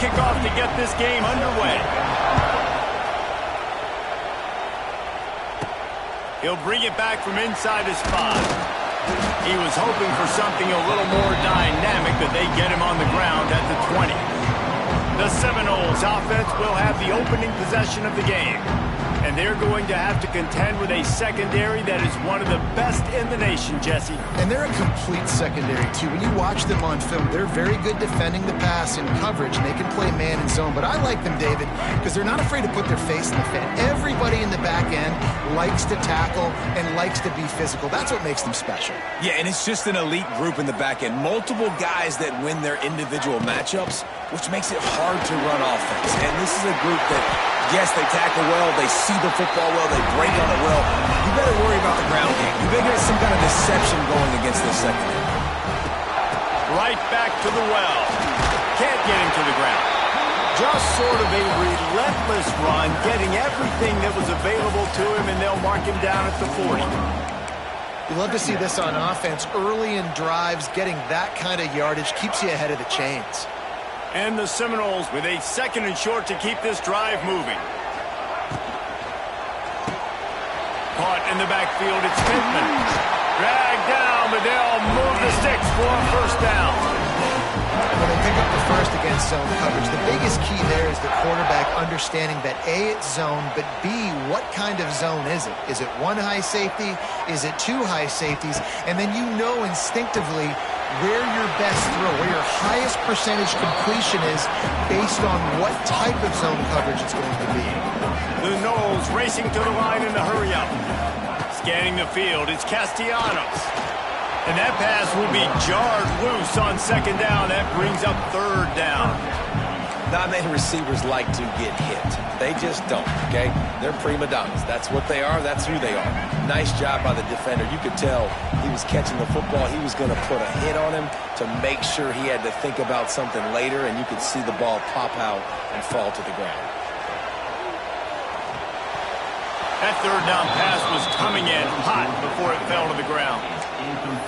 kickoff to get this game underway. He'll bring it back from inside his 5. He was hoping for something a little more dynamic, but they get him on the ground at the 20. The Seminoles offense will have the opening possession of the game. And they're going to have to contend with a secondary that is one of the best in the nation, Jesse. And they're a complete secondary, too. When you watch them on film, they're very good defending the pass in coverage, and they can play man and zone. But I like them, David, because they're not afraid to put their face in the fan. Everybody in the back end likes to tackle and likes to be physical. That's what makes them special. Yeah, and it's just an elite group in the back end. Multiple guys that win their individual matchups, which makes it hard to run offense. And this is a group that, yes, they tackle well, they see the football well, they break on it well. You better worry about the ground game. You better get some kind of deception going against this secondary. Right back to the well. Can't get him to the ground. Just sort of a relentless run, getting everything that was available to him, and they'll mark him down at the 40. You love to see this on offense. Early in drives, getting that kind of yardage keeps you ahead of the chains. And the Seminoles with a 2nd and short to keep this drive moving. Caught in the backfield, it's Pittman. Dragged down, but they'll move the sticks for a 1st down. When they pick up the 1st against zone coverage, the biggest key there is the quarterback understanding that A, it's zone, but B, what kind of zone is it? Is it 1 high safety? Is it 2 high safeties? And then you know instinctively where your best throw, where your highest percentage completion is based on what type of zone coverage it's going to be. The Noles racing to the line in the hurry-up. Scanning the field, it's Castellanos. And that pass will be jarred loose on 2nd down. That brings up 3rd down. Not many receivers like to get hit. They just don't, okay? They're prima donnas. That's what they are. That's who they are. Nice job by the defender. You could tell he was catching the football. He was going to put a hit on him to make sure he had to think about something later, and you could see the ball pop out and fall to the ground. That 3rd down pass was coming in hot before it fell to the ground.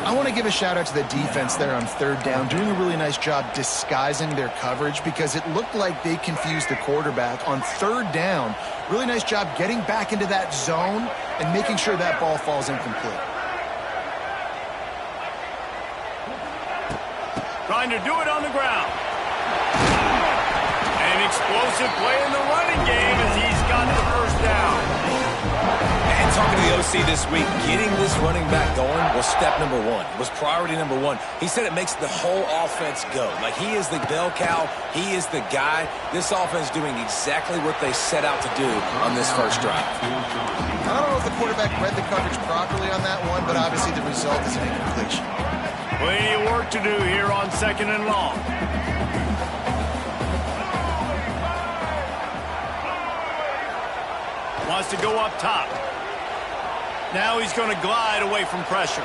I want to give a shout-out to the defense there on 3rd down, doing a really nice job disguising their coverage because it looked like they confused the quarterback on 3rd down. Really nice job getting back into that zone and making sure that ball falls incomplete. Trying to do it on the ground. An explosive play in the running game as he's got the 1st down. And talking to the OC this week, getting this running back going was step number 1, was priority number 1. He said it makes the whole offense go. Like, he is the bell cow. He is the guy. This offense doing exactly what they set out to do on this 1st drive. I don't know if the quarterback read the coverage properly on that one, but obviously the result is an incompletion. Plenty of work to do here on 2nd and long. Wants to go up top. Now he's going to glide away from pressure.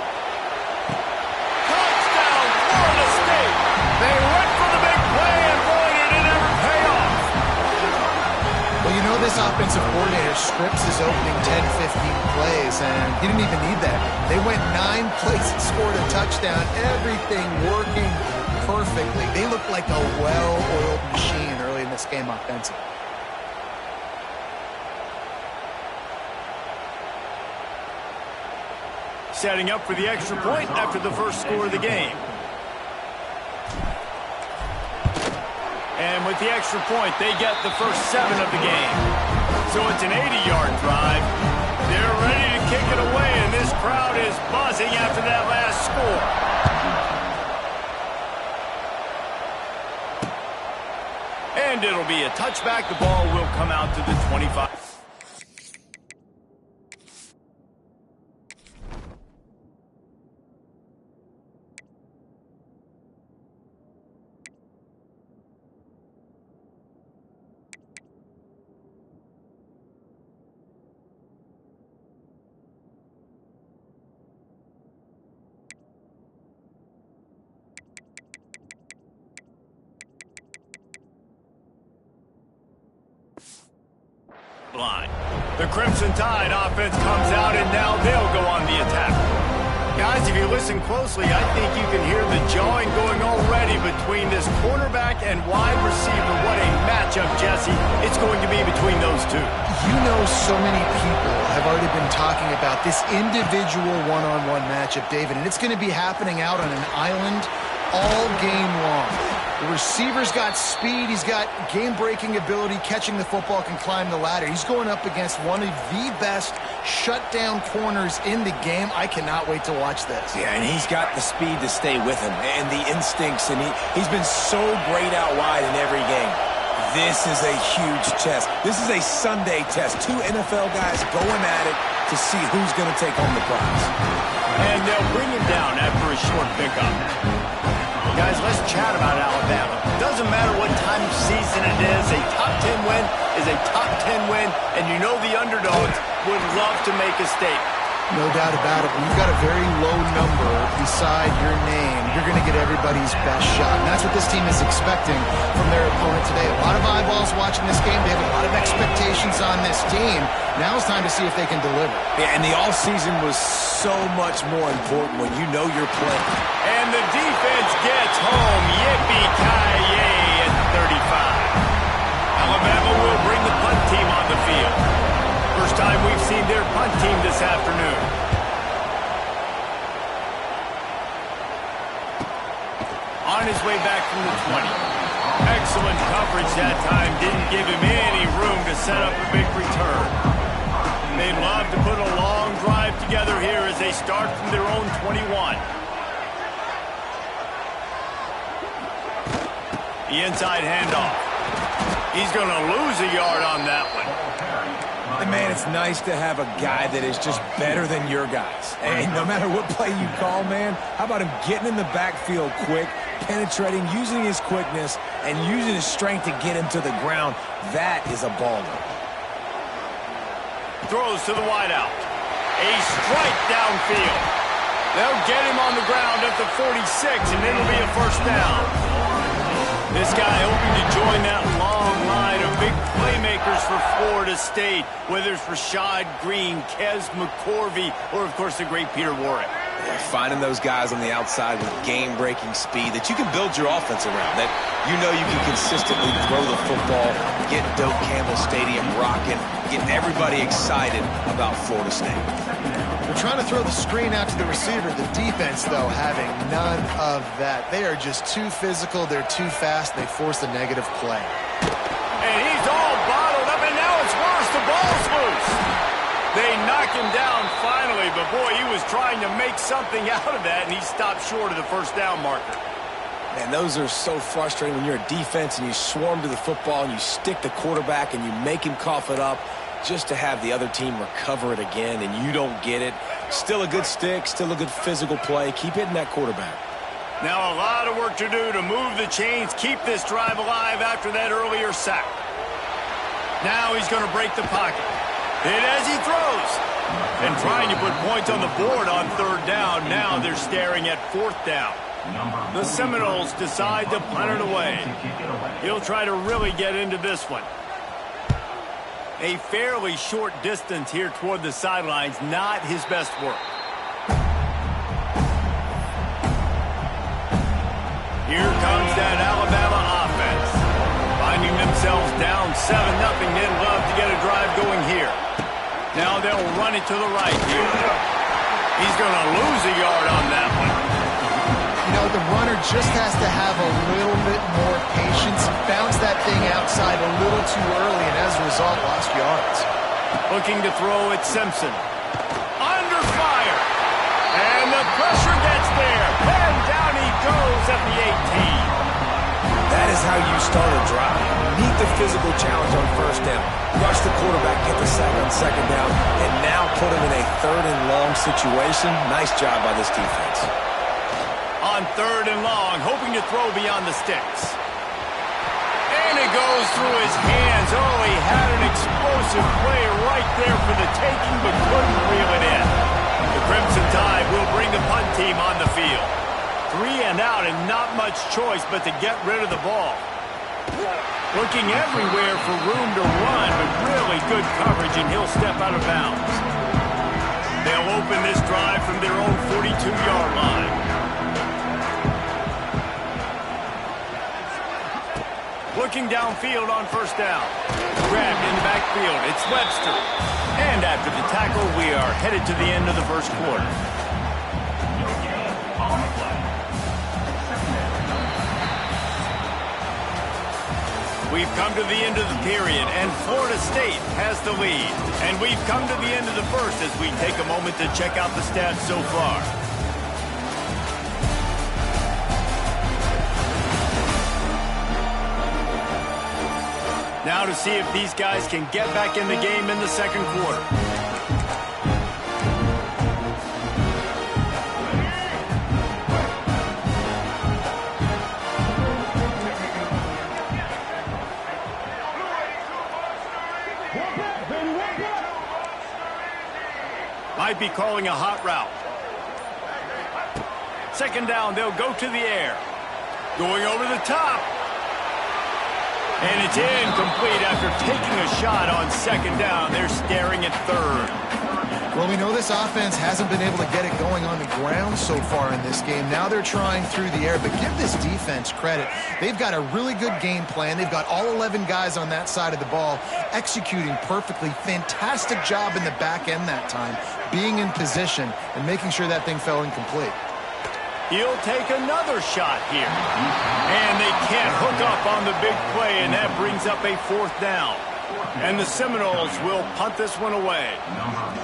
Touchdown, Florida State! They went for the big play, and boy, did it ever pay off! Well, you know this offensive coordinator scripts his opening 10-15 plays, and he didn't even need that. They went 9 plays and scored a touchdown. Everything working perfectly. They looked like a well-oiled machine early in this game offensively. Setting up for the extra point after the 1st score of the game. And with the extra point, they get the first 7 of the game. So it's an 80-yard drive. They're ready to kick it away, and this crowd is buzzing after that last score. And it'll be a touchback. The ball will come out to the 25. Line. The Crimson Tide offense comes out, and now they'll go on the attack. Guys, if you listen closely, I think you can hear the jawing going already between this cornerback and wide receiver. What a matchup, Jesse. It's going to be between those two. You know, so many people have already been talking about this individual one-on-one matchup, David, and it's going to be happening out on an island all game long. The receiver's got speed. He's got game-breaking ability, catching the football, can climb the ladder. He's going up against one of the best shutdown corners in the game. I cannot wait to watch this. Yeah, and he's got the speed to stay with him and the instincts, and he's been so great out wide in every game. This is a huge test. This is a Sunday test. Two NFL guys going at it to see who's going to take home the prize. And they'll bring him down after a short pickup. Guys, let's chat about Alabama. Doesn't matter what time of season it is, a top 10 win is a top 10 win, and you know the underdogs would love to make a statement. No doubt about it. When you've got a very low number beside your name, you're going to get everybody's best shot. And that's what this team is expecting from their opponent today. A lot of eyeballs watching this game. They have a lot of expectations on this team. Now it's time to see if they can deliver. Yeah, and the offseason was so much more important when you know you're playing. And the defense gets home. Yippee-ki-yay at 35. Alabama will bring the punt team on the field. First time we've seen their punt team this afternoon. On his way back from the 20. Excellent coverage that time. Didn't give him any room to set up a big return. They'd love to put a long drive together here as they start from their own 21. The inside handoff. He's going to lose a yard on that one. And man, it's nice to have a guy that is just better than your guys. Hey, no matter what play you call, man, how about him getting in the backfield quick, penetrating, using his quickness, and using his strength to get him to the ground? That is a baller. Throws to the wideout. A strike downfield. They'll get him on the ground at the 46, and it'll be a first down. This guy hoping to join that long line of big playmakers for Florida State, whether it's Rashad Green, Kez McCorvey, or, of course, the great Peter Warrick. Yeah, finding those guys on the outside with game-breaking speed that you can build your offense around, that you know you can consistently throw the football, get Doak Campbell Stadium rocking, get everybody excited about Florida State. They're trying to throw the screen out to the receiver. The defense, though, having none of that. They are just too physical. They're too fast. They force a negative play. And he's all bottled up, and now it's worse. The ball's loose. They knock him down finally, but boy, he was trying to make something out of that, and he stopped short of the first down marker. Man, those are so frustrating when you're a defense and you swarm to the football and you stick the quarterback and you make him cough it up, just to have the other team recover it again and you don't get it. Still a good stick, still a good physical play. Keep hitting that quarterback. Now a lot of work to do to move the chains, keep this drive alive after that earlier sack. Now he's going to break the pocket. Hit as he throws. And trying to put points on the board on third down. Now they're staring at fourth down. The Seminoles decide to punt it away. He'll try to really get into this one. A fairly short distance here toward the sidelines, not his best work. Here comes that Alabama offense. Finding themselves down 7-0, they'd love to get a drive going here. Now they'll run it to the right here. He's going to lose a yard on that one. You know, the runner just has to have a little bit more patience. Bounce that thing outside a little too early, and as a result, lost yards. Looking to throw at Simpson. Under fire. And the pressure gets there. And down he goes at the 18. That is how you start a drive. Meet the physical challenge on first down. Rush the quarterback, get the sack on second down, and now put him in a third and long situation. Nice job by this defense. On third and long, hoping to throw beyond the sticks. And it goes through his hands. Oh, he had an explosive play right there for the taking, but couldn't reel it in. The Crimson Tide will bring the punt team on the field. 3 and out and not much choice but to get rid of the ball. Looking everywhere for room to run, but really good coverage, and he'll step out of bounds. They'll open this drive from their own 42-yard line. Looking downfield on first down. Grabbed in the backfield. It's Webster. And after the tackle, we are headed to the end of the first quarter. We've come to the end of the period, and Florida State has the lead. And we've come to the end of the first as we take a moment to check out the stats so far. Now to see if these guys can get back in the game in the second quarter. Might be calling a hot route. Second down, they'll go to the air. Going over the top. And it's incomplete after taking a shot on second down. They're staring at third. Well, we know this offense hasn't been able to get it going on the ground so far in this game. Now they're trying through the air, but give this defense credit. They've got a really good game plan. They've got all 11 guys on that side of the ball executing perfectly. Fantastic job in the back end that time, being in position and making sure that thing fell incomplete. He'll take another shot here. And they can't hook up on the big play, and that brings up a fourth down. And the Seminoles will punt this one away.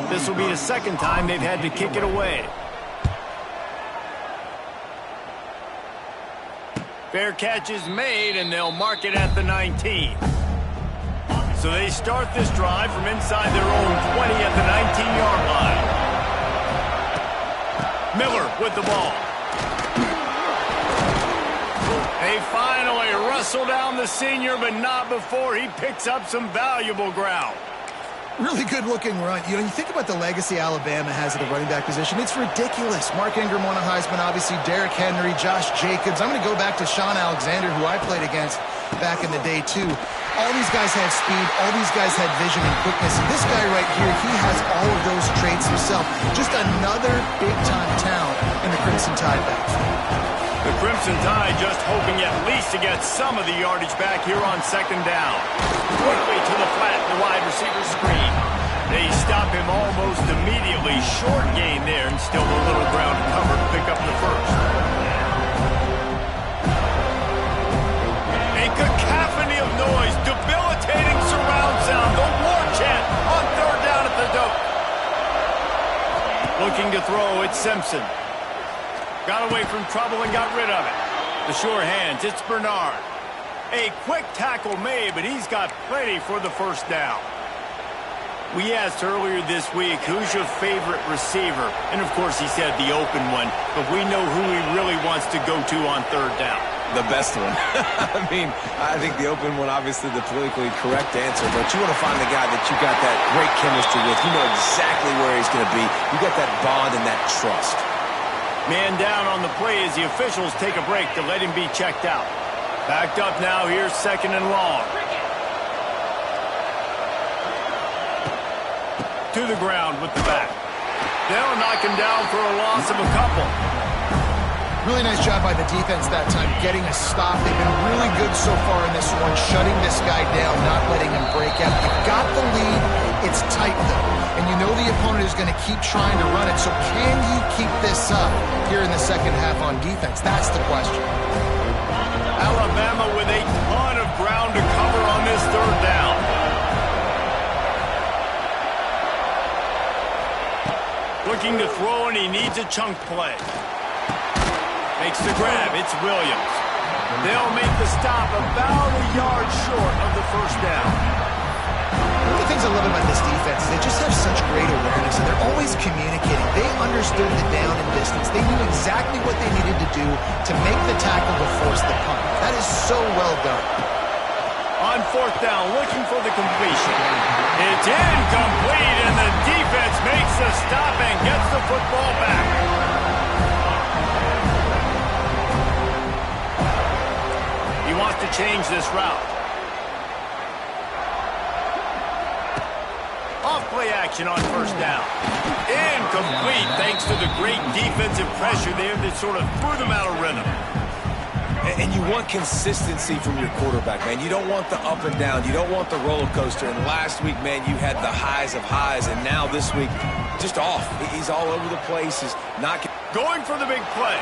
This will be the second time they've had to kick it away. Fair catch is made, and they'll mark it at the 19. So they start this drive from inside their own 20 at the 19-yard line. Miller with the ball. They finally wrestle down the senior, but not before he picks up some valuable ground. Really good-looking run. You know, you think about the legacy Alabama has at the running back position. It's ridiculous. Mark Ingram won a Heisman, obviously. Derrick Henry, Josh Jacobs. I'm going to go back to Sean Alexander, who I played against back in the day, too. All these guys had speed. All these guys had vision and quickness. And this guy right here, he has all of those traits himself. Just another big-time talent in the Crimson Tide backfield. The Crimson Tide just hoping at least to get some of the yardage back here on second down. Quickly to the flat, the wide receiver screen. They stop him almost immediately. Short gain there, and still a little ground to cover to pick up the first. A cacophony of noise, debilitating surround sound, the war chant on third down at the dope. Looking to throw, it's Simpson. Got away from trouble and got rid of it. The sure hands, it's Bernard. A quick tackle made, but he's got plenty for the first down. We asked earlier this week, who's your favorite receiver? And, of course, he said the open one, but we know who he really wants to go to on third down. The best one. I mean, I think the open one, obviously the politically correct answer, but you want to find the guy that you got that great chemistry with. You know exactly where he's going to be. You got that bond and that trust. Man down on the play as the officials take a break to let him be checked out. Backed up now, here's second and long. To the ground with the back. They'll knock him down for a loss of a couple. Really nice job by the defense that time, getting a stop. They've been really good so far in this one, shutting this guy down, not letting him break out. You've got the lead. It's tight, though. And you know the opponent is going to keep trying to run it. So can you keep this up here in the second half on defense? That's the question. Alabama with a ton of ground to cover on this third down. Looking to throw, and he needs a chunk play. Makes the grab. It's Williams. They'll make the stop about a yard short of the first down. One of the things I love about this defense is they just have such great awareness, and they're always communicating. They understood the down and distance. They knew exactly what they needed to do to make the tackle to force the punt. That is so well done. On fourth down, looking for the completion. It's incomplete, and the defense makes the stop and gets the football back. He wants to change this route. Off-play action on first down. Incomplete thanks to the great defensive pressure there that sort of threw them out of rhythm. And you want consistency from your quarterback, man. You don't want the up and down. You don't want the roller coaster. And last week, man, you had the highs of highs. And now this week, just off. He's all over the place. He's not going for the big play.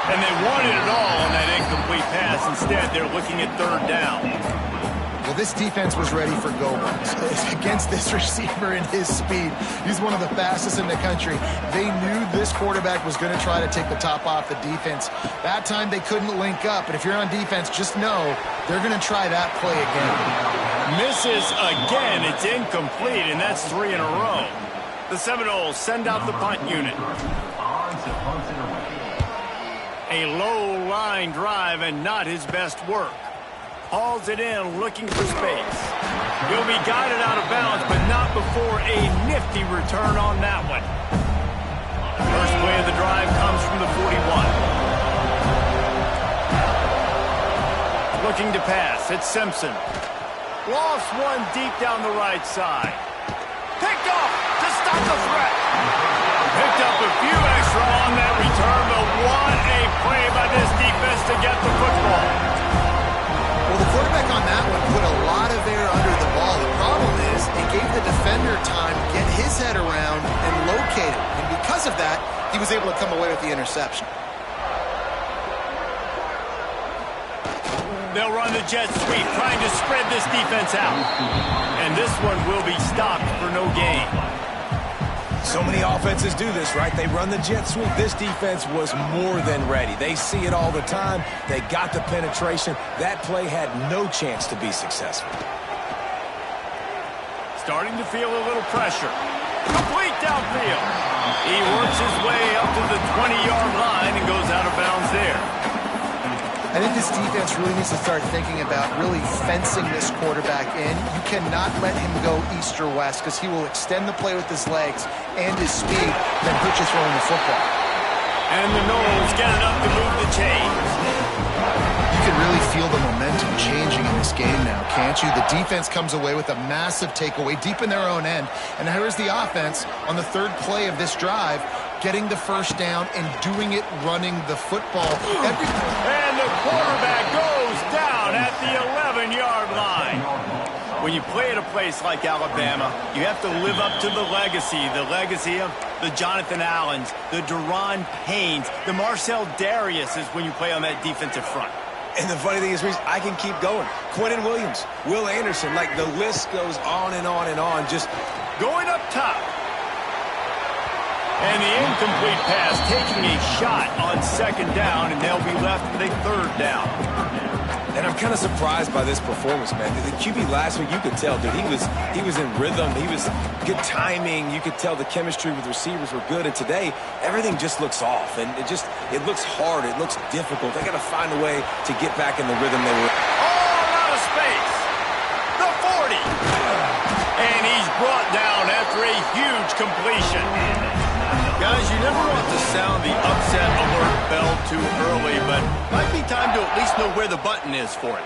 And they wanted it all on that incomplete pass. Instead, they're looking at third down. Well, this defense was ready for go-ones. Against this receiver and his speed, he's one of the fastest in the country. They knew this quarterback was going to try to take the top off the defense. That time they couldn't link up, but if you're on defense, just know they're going to try that play again. Misses again. It's incomplete, and that's 3 in a row. The Seminoles send out the punt unit. A low line drive and not his best work. Hauls it in, looking for space. He'll be guided out of bounds, but not before a nifty return on that one. First play of the drive comes from the 41. Looking to pass, it's Simpson. Lost one deep down the right side. Picked off to stop the threat. Picked up a few extra on that return, but what a play by this defense to get the football. Well, the quarterback on that one put a lot of air under the ball. The problem is it gave the defender time to get his head around and locate it. And because of that, he was able to come away with the interception. They'll run the jet sweep, trying to spread this defense out. And this one will be stopped for no gain. So many offenses do this, right? They run the jet sweep. This defense was more than ready. They see it all the time. They got the penetration. That play had no chance to be successful. Starting to feel a little pressure. Complete downfield. He works his way up to the 20-yard line and goes out of bounds there. I think this defense really needs to start thinking about really fencing this quarterback in. You cannot let him go east or west because he will extend the play with his legs and his speed, then hurt you throwing the football. And the Noles get it up to move the chains. You can really feel the momentum changing in this game now, can't you? The defense comes away with a massive takeaway deep in their own end. And here's the offense on the third play of this drive, getting the first down and doing it running the football. And the quarterback goes down at the 11-yard line. When you play at a place like Alabama, you have to live up to the legacy of the Jonathan Allens, the Deron Paynes, the Marcel Dariuses when you play on that defensive front. And the funny thing is, Reese, I can keep going. Quentin Williams, Will Anderson, like the list goes on and on and on. Just going up top. And the incomplete pass taking a shot on second down, and they'll be left with a third down. And I'm kind of surprised by this performance, man. The QB last week, you could tell, dude, he was in rhythm. He was good timing. You could tell the chemistry with receivers were good. And today, everything just looks off. And it looks hard. It looks difficult. They got to find a way to get back in the rhythm they were. All out of space. The 40. And he's brought down after a huge completion. Guys, you never want to sound the upset alert bell too early, but might be time to at least know where the button is for it.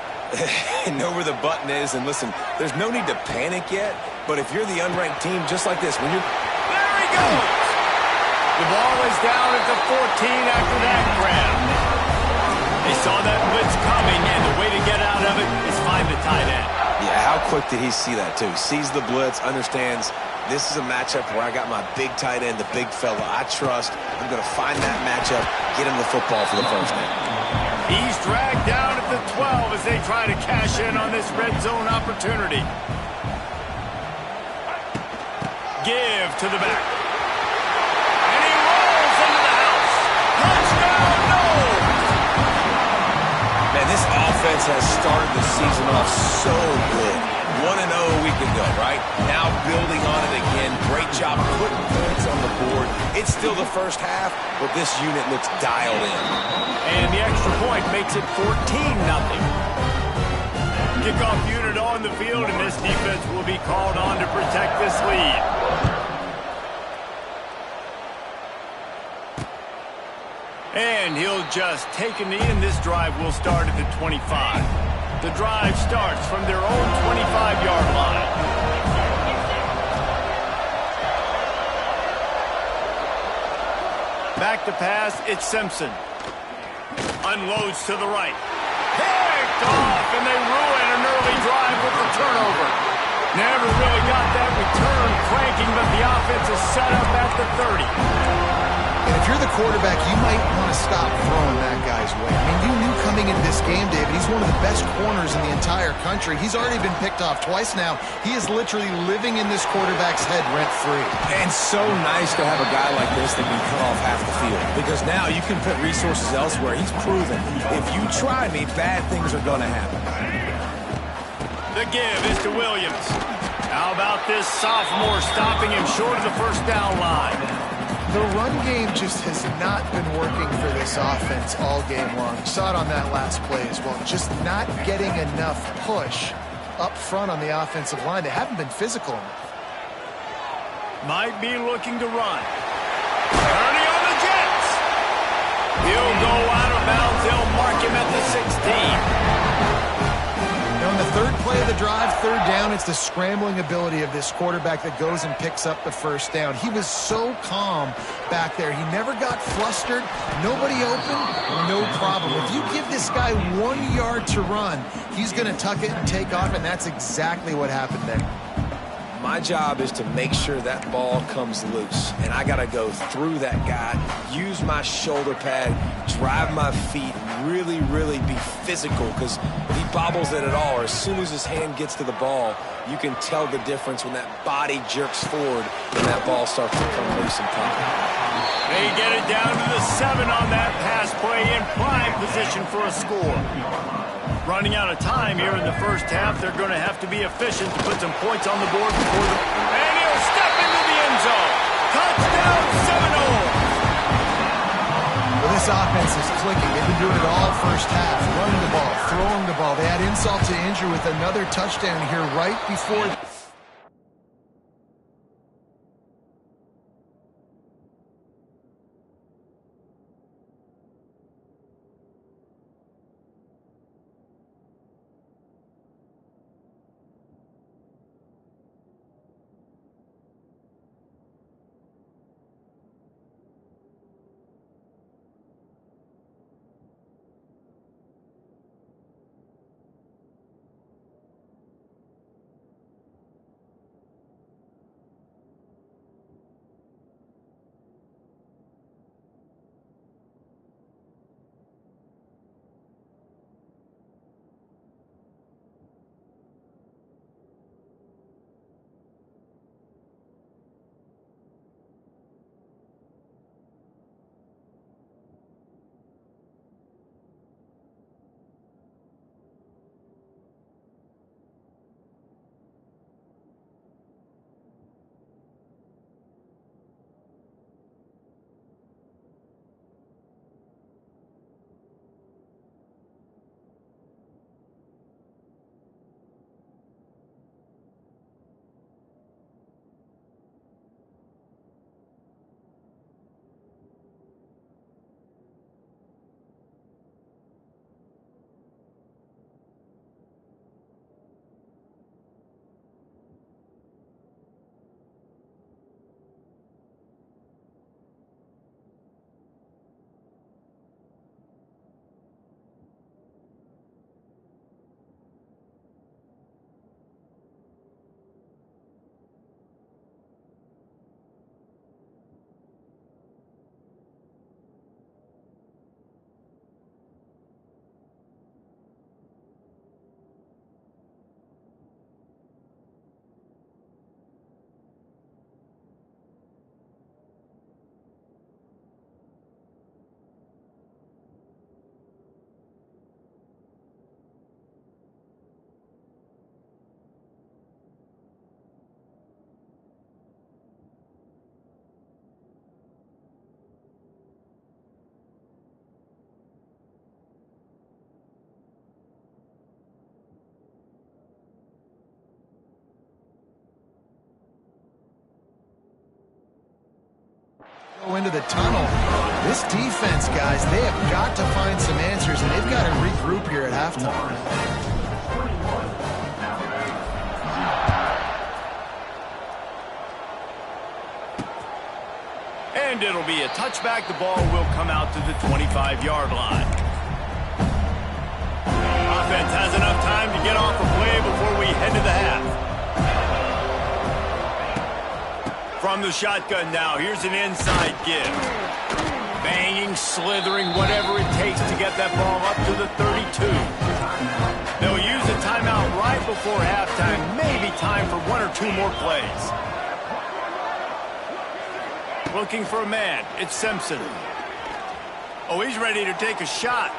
Know where the button is, and listen, there's no need to panic yet, but if you're the unranked team just like this, when you're... There he goes! The ball is down at the 14 after that grab. They saw that blitz coming, and the way to get out of it is find the tight end. Yeah, how quick did he see that, too? Sees the blitz, understands this is a matchup where I got my big tight end, the big fella I trust. I'm going to find that matchup, get him the football for the first down. He's dragged down at the 12 as they try to cash in on this red zone opportunity. Give to the back. And he rolls into the house. Touchdown, Noles! Man, this offense has started the season off so good. 1-0 a week ago, right? Now building on it again. Great job putting points on the board. It's still the first half, but this unit looks dialed in. And the extra point makes it 14-0. Kickoff unit on the field, and this defense will be called on to protect this lead. And he'll just take a knee, and this drive will start at the 25. The drive starts from their own 25-yard line. Back to pass, it's Simpson. Unloads to the right. Picked off, and they ruin an early drive with the turnover. Never really got that return cranking, but the offense is set up at the 30. And if you're the quarterback, you might want to stop throwing that guy's way. I mean, you knew coming into this game, David, he's one of the best corners in the entire country. He's already been picked off twice now. He is literally living in this quarterback's head rent-free. And so nice to have a guy like this that can cut off half the field. Because now you can put resources elsewhere. He's proven if you try me, bad things are going to happen. The give is to Williams. How about this sophomore stopping him short of the first down line? The run game just has not been working for this offense all game long. You saw it on that last play as well. Just not getting enough push up front on the offensive line. They haven't been physical enough. Might be looking to run. Ernie on the Jets. He'll go out of bounds. They'll mark him at the 16. On the third play of the drive, third down, it's the scrambling ability of this quarterback that goes and picks up the first down. He was so calm back there. He never got flustered. Nobody open, no problem. If you give this guy 1 yard to run, he's going to tuck it and take off, and that's exactly what happened there. My job is to make sure that ball comes loose, and I got to go through that guy, use my shoulder pad, drive my feet, really, really be physical, because he bobbles it at all. Or as soon as his hand gets to the ball, you can tell the difference when that body jerks forward and that ball starts to come loose and pop. They get it down to the 7 on that pass play, in prime position for a score. Running out of time here in the first half. They're going to have to be efficient to put some points on the board before the... And he'll step into the end zone. Touchdown, Seminoles. Well, this offense is clicking. They've been doing it all first half. Running the ball, throwing the ball. They had insult to injury with another touchdown here right before... Go into the tunnel. This defense, guys, they have got to find some answers, and they've got to regroup here at halftime. And it'll be a touchback. The ball will come out to the 25-yard line. time to get off a play before we head to the half. From the shotgun now, here's an inside give. Banging, slithering, whatever it takes to get that ball up to the 32. They'll use a timeout right before halftime. Maybe time for one or two more plays. Looking for a man. It's Simpson. Oh, he's ready to take a shot.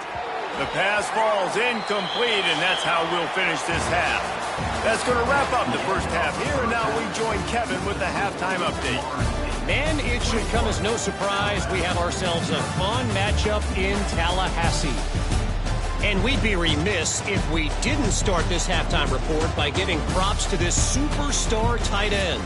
The pass falls incomplete, and that's how we'll finish this half. That's going to wrap up the first half here, and now we join Kevin with the halftime update. And it should come as no surprise we have ourselves a fun matchup in Tallahassee. And we'd be remiss if we didn't start this halftime report by giving props to this superstar tight end.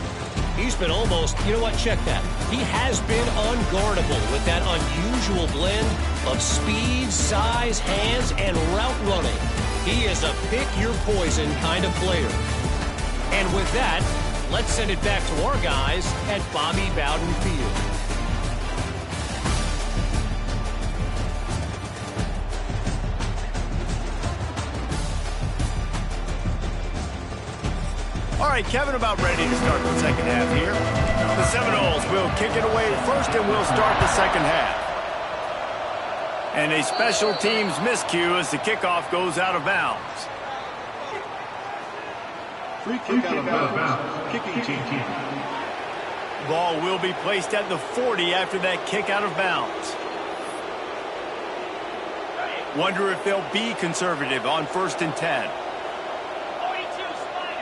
He's been almost, you know what, check that. He has been unguardable with that unusual blend of speed, size, hands, and route running. He is a pick-your-poison kind of player. And with that, let's send it back to our guys at Bobby Bowden Field. All right, Kevin, about ready to start the second half here. The Seminoles will kick it away first, and we'll start the second half. And a special teams miscue as the kickoff goes out of bounds. Free kick out of bounds. Kicking team. Ball will be placed at the 40 after that kick out of bounds. Wonder if they'll be conservative on 1st and 10.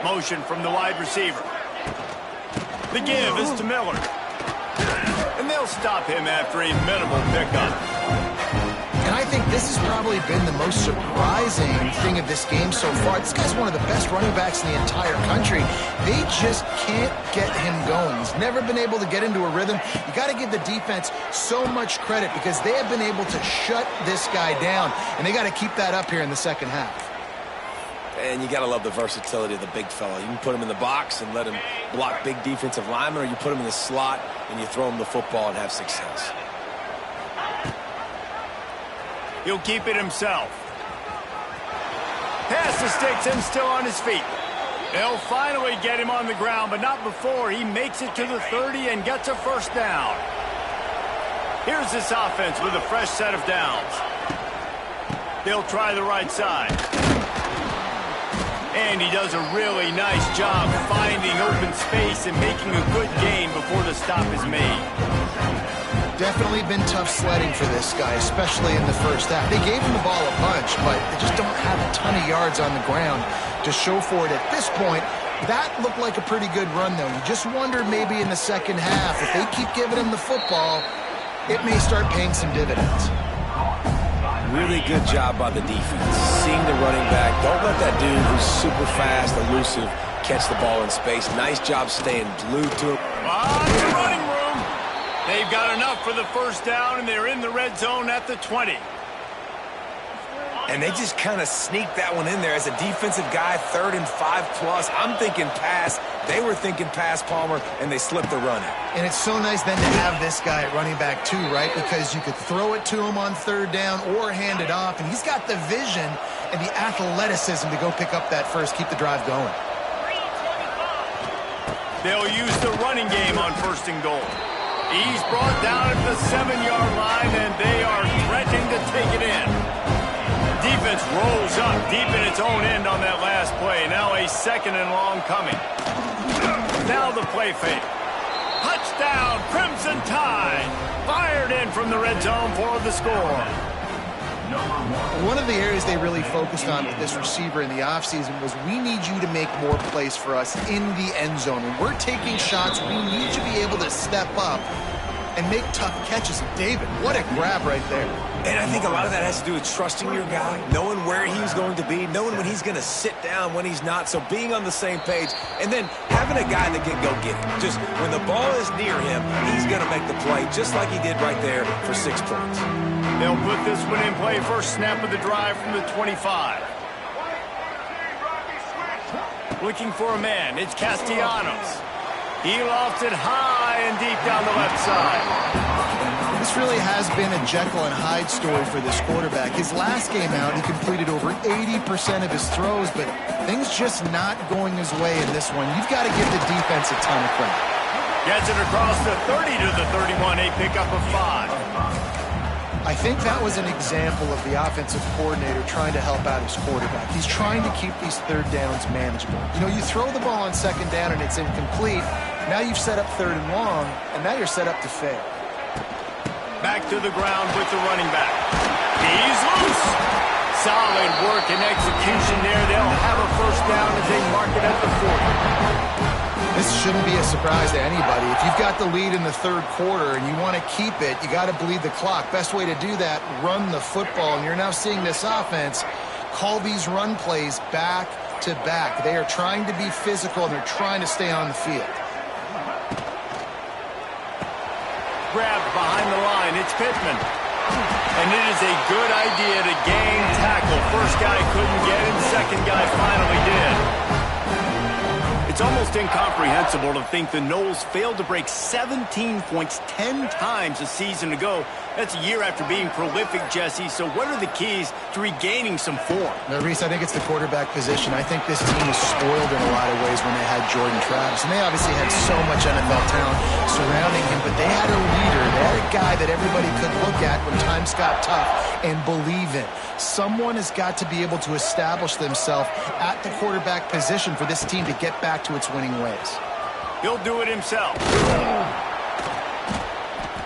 Motion from the wide receiver. The give is to Miller. And they'll stop him after a minimal pickup. And I think this has probably been the most surprising thing of this game so far. This guy's one of the best running backs in the entire country. They just can't get him going. He's never been able to get into a rhythm. You got to give the defense so much credit because they have been able to shut this guy down. And they got to keep that up here in the second half. And you got to love the versatility of the big fella. You can put him in the box and let him block big defensive linemen, or you put him in the slot and you throw him the football and have success. He'll keep it himself. Pass the sticks and still on his feet. They'll finally get him on the ground, but not before he makes it to the 30 and gets a first down. Here's this offense with a fresh set of downs. They'll try the right side. And he does a really nice job finding open space and making a good gain before the stop is made. Definitely been tough sledding for this guy, especially in the first half. They gave him the ball a bunch, but they just don't have a ton of yards on the ground to show for it at this point. That looked like a pretty good run, though. You just wonder maybe in the second half, if they keep giving him the football, it may start paying some dividends. Really good job by the defense. Seeing the running back. Don't let that dude who's super fast, elusive, catch the ball in space. Nice job staying glued to it. The running room. They've got enough for the first down, and they're in the red zone at the 20. And they just kind of sneaked that one in there. As a defensive guy, 3rd and 5+. I'm thinking pass. They were thinking pass, Palmer, and they slipped the run in. And it's so nice then to have this guy at running back too, right? Because you could throw it to him on 3rd down or hand it off. And he's got the vision and the athleticism to go pick up that first, keep the drive going. They'll use the running game on 1st and goal. He's brought down at the 7-yard line, and they are threatening to take it in. Defense rolls up deep in its own end on that last play. Now a 2nd and long coming. Now the play fake. Touchdown, Crimson Tide. Fired in from the red zone for the score. One of the areas they really focused on with this receiver in the offseason was we need you to make more plays for us in the end zone. When we're taking shots, we need you to be able to step up and make tough catches. And David, what a grab right there. And I think a lot of that has to do with trusting your guy, knowing where he's going to be, knowing when he's going to sit down, when he's not. So being on the same page, and then having a guy that can go get it. Just when the ball is near him, he's going to make the play, just like he did right there for 6 points. They'll put this one in play. First snap of the drive from the 25. Looking for a man. It's Castellanos. He lofts it high and deep down the left side. This really has been a Jekyll and Hyde story for this quarterback. His last game out, he completed over 80% of his throws, but things just not going his way in this one. You've got to give the defense a ton of credit. Gets it across the 30 to the 31, a pickup of 5. I think that was an example of the offensive coordinator trying to help out his quarterback. He's trying to keep these third downs manageable. You know, you throw the ball on second down and it's incomplete. Now you've set up third and long, and now you're set up to fail. Back to the ground with the running back. He's loose. Solid work and execution there. They'll have a first down as they mark it at the 40. This shouldn't be a surprise to anybody. If you've got the lead in the third quarter and you want to keep it, you got to bleed the clock. Best way to do that, run the football. And you're now seeing this offense call these run plays back to back. They are trying to be physical, and they're trying to stay on the field. Grabbed behind the line. It's Pittman. And it is a good idea to gain tackle. First guy couldn't get him. Second guy finally did. It's almost incomprehensible to think the Noles failed to break 17 points 10 times a season ago. That's a year after being prolific, Jesse. So what are the keys to regaining some form? Now, Reese, I think it's the quarterback position. I think this team was spoiled in a lot of ways when they had Jordan Travis. And they obviously had so much NFL talent surrounding him, but they had a leader. They had a guy that everybody could look at when times got tough and believe in. Someone has got to be able to establish themselves at the quarterback position for this team to get back to its winning ways. He'll do it himself.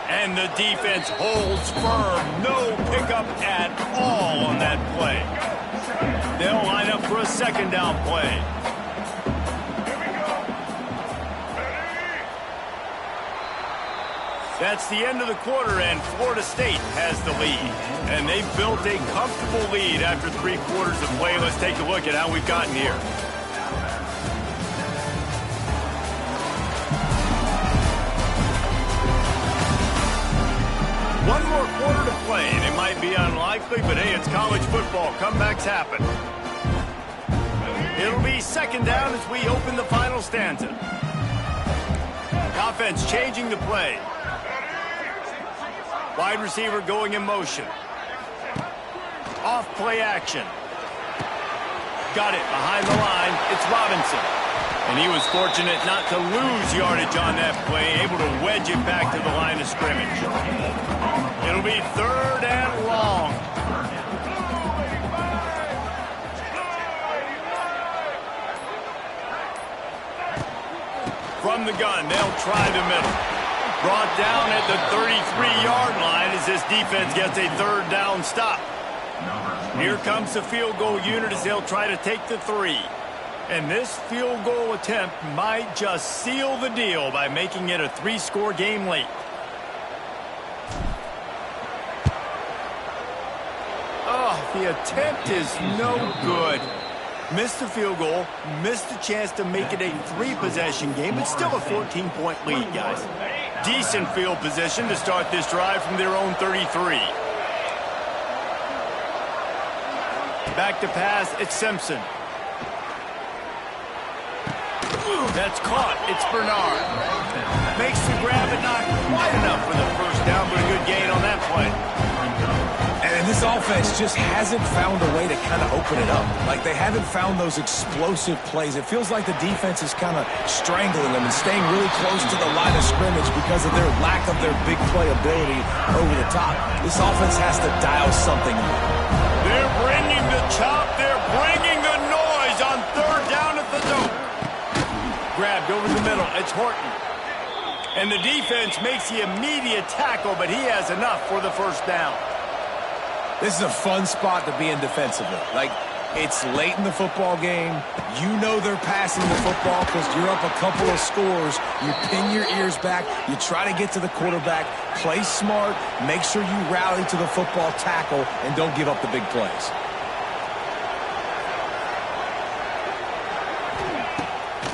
And the defense holds firm. No pickup at all on that play. They'll line up for a second down play. That's the end of the quarter, and Florida State has the lead. And they've built a comfortable lead after 3 quarters of play. Let's take a look at how we've gotten here. One more quarter to play, and it might be unlikely, but hey, it's college football. Comebacks happen. It'll be second down as we open the final stanza. Offense changing the play. Wide receiver going in motion. Off play action. Got it behind the line. It's Robinson. And he was fortunate not to lose yardage on that play, able to wedge it back to the line of scrimmage. It'll be third and long. From the gun, they'll try the middle. Brought down at the 33-yard line as this defense gets a third down stop. Here comes the field goal unit as they'll try to take the 3. And this field goal attempt might just seal the deal by making it a 3-score game late. Oh, the attempt is no good. Missed the field goal, missed the chance to make it a 3-possession game, but still a 14-point lead, guys. Decent field position to start this drive from their own 33. Back to pass, it's Simpson. That's caught, it's Bernard. Makes the grab, but not quite enough for the first down, but a good gain on that play. And this offense just hasn't found a way to kind of open it up. Like, they haven't found those explosive plays. It feels like the defense is kind of strangling them and staying really close to the line of scrimmage because of their lack of their big play ability over the top. This offense has to dial something up. They're bringing the chop. They're bringing the noise on third down at the dope. Grabbed over the middle. It's Horton. And the defense makes the immediate tackle, but he has enough for the first down. This is a fun spot to be in defensively. Like, it's late in the football game. You know they're passing the football because you're up a couple of scores. You pin your ears back. You try to get to the quarterback. Play smart. Make sure you rally to the football tackle and don't give up the big plays.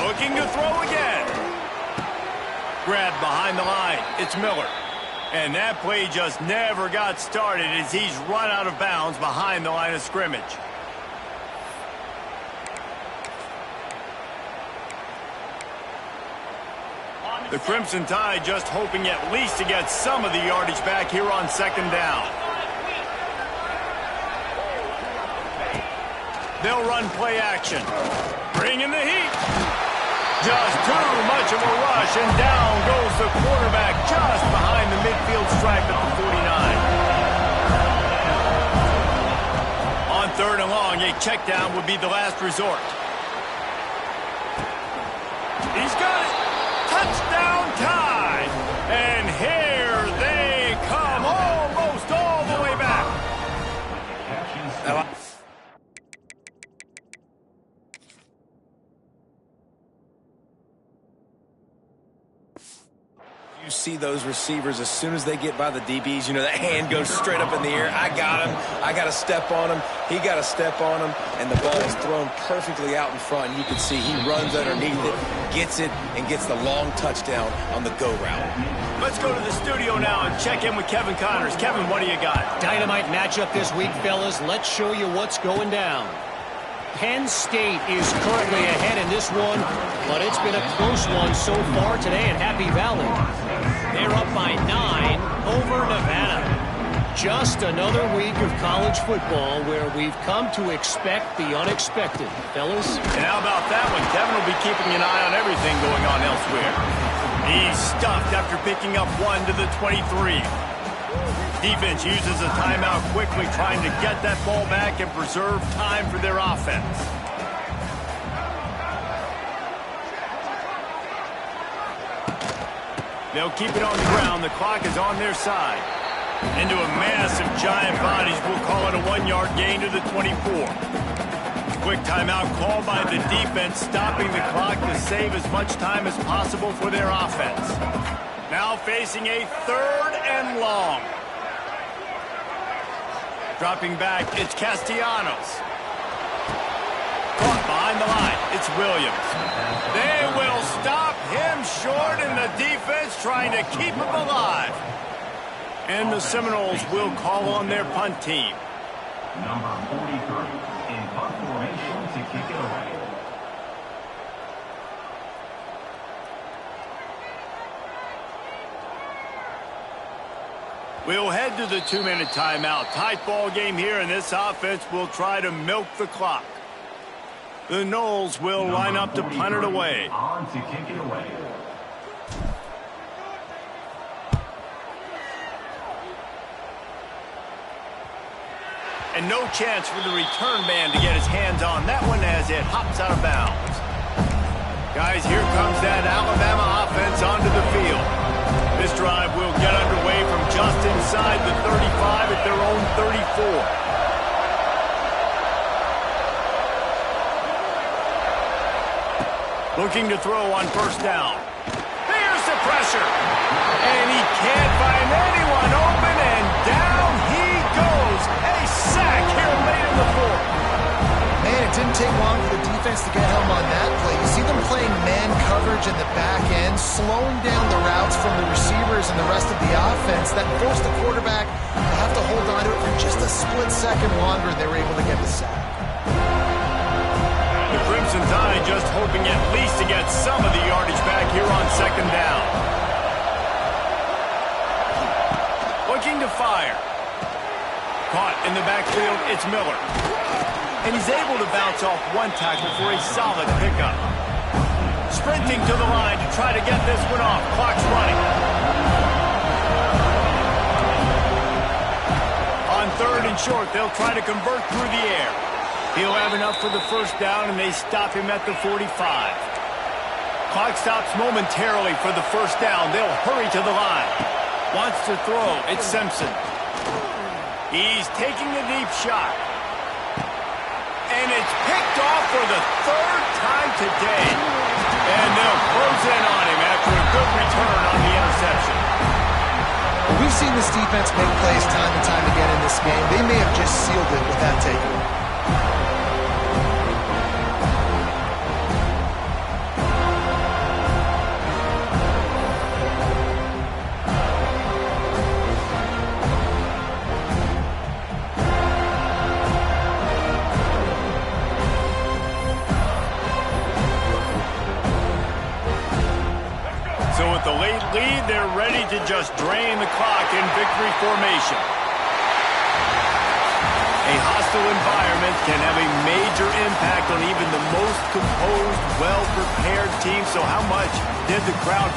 Looking to throw again. Grabbed behind the line. It's Miller. And that play just never got started as he's run out of bounds behind the line of scrimmage. The Crimson Tide just hoping at least to get some of the yardage back here on second down. They'll run play action. Bringing the heat. Just too much of a rush, and down goes the quarterback just behind the midfield stripe at the 49. On third and long, a check down would be the last resort. He's got it. Touchdown Tide. And here they come, almost all the way back. You see those receivers as soon as they get by the DBs, you know, that hand goes straight up in the air. I got him. I got to step on him. He got to step on him. And the ball is thrown perfectly out in front. You can see he runs underneath it, gets it, and gets the long touchdown on the go route. Let's go to the studio now and check in with Kevin Connors. Kevin, what do you got? Dynamite matchup this week, fellas. Let's show you what's going down. Penn State is currently ahead in this one, but it's been a close one so far today in Happy Valley. They're up by 9 over Nevada. Just another week of college football where we've come to expect the unexpected, fellas. And how about that one? Kevin will be keeping an eye on everything going on elsewhere. He's stuffed after picking up one to the 23. Defense uses a timeout quickly, trying to get that ball back and preserve time for their offense. They'll keep it on the ground. The clock is on their side. Into a mass of giant bodies, we'll call it a 1-yard gain to the 24. Quick timeout called by the defense, stopping the clock to save as much time as possible for their offense. Now facing a third and long. Dropping back, it's Castellanos. Caught behind the line, it's Williams. They will stop him short, and the defense trying to keep him alive. And the Seminoles will call on their punt team. Number 43 in punt formation to kick it away. We'll head to the 2-minute timeout. Tight ball game here, and this offense will try to milk the clock. The Noles will line up to punt it away. On to kick it away. And no chance for the return man to get his hands on that one as it hops out of bounds. Guys, here comes that Alabama offense onto the field. This drive will get underway from just inside the 35 at their own 34. Looking to throw on first down. Here's the pressure. And he can't find anyone open, and down he goes. A sack here late in the fourth. Man, it didn't take long for the defense to get home on that play. You see them playing man coverage in the back end, slowing down the routes from the receivers and the rest of the offense. That forced the quarterback to have to hold on to it for just a split second longer, and they were able to get the sack. The Crimson Tide just hoping at least to get some of the yardage back here on second down. Looking to fire. Caught in the backfield, it's Miller. And he's able to bounce off one tackle for a solid pickup. Sprinting to the line to try to get this one off. Clock's running. On third and short, they'll try to convert through the air. He'll have enough for the first down, and they stop him at the 45. Clock stops momentarily for the first down. They'll hurry to the line. Wants to throw. It's Simpson. He's taking a deep shot. And it's picked off for the third time today. And they'll close in on him after a good return on the interception. We've seen this defense make plays time and time again in this game. They may have just sealed it with that takeaway. With the late lead, they're ready to just drain the clock in victory formation. A hostile environment can have a major impact on even the most composed, well-prepared team. So how much did the crowd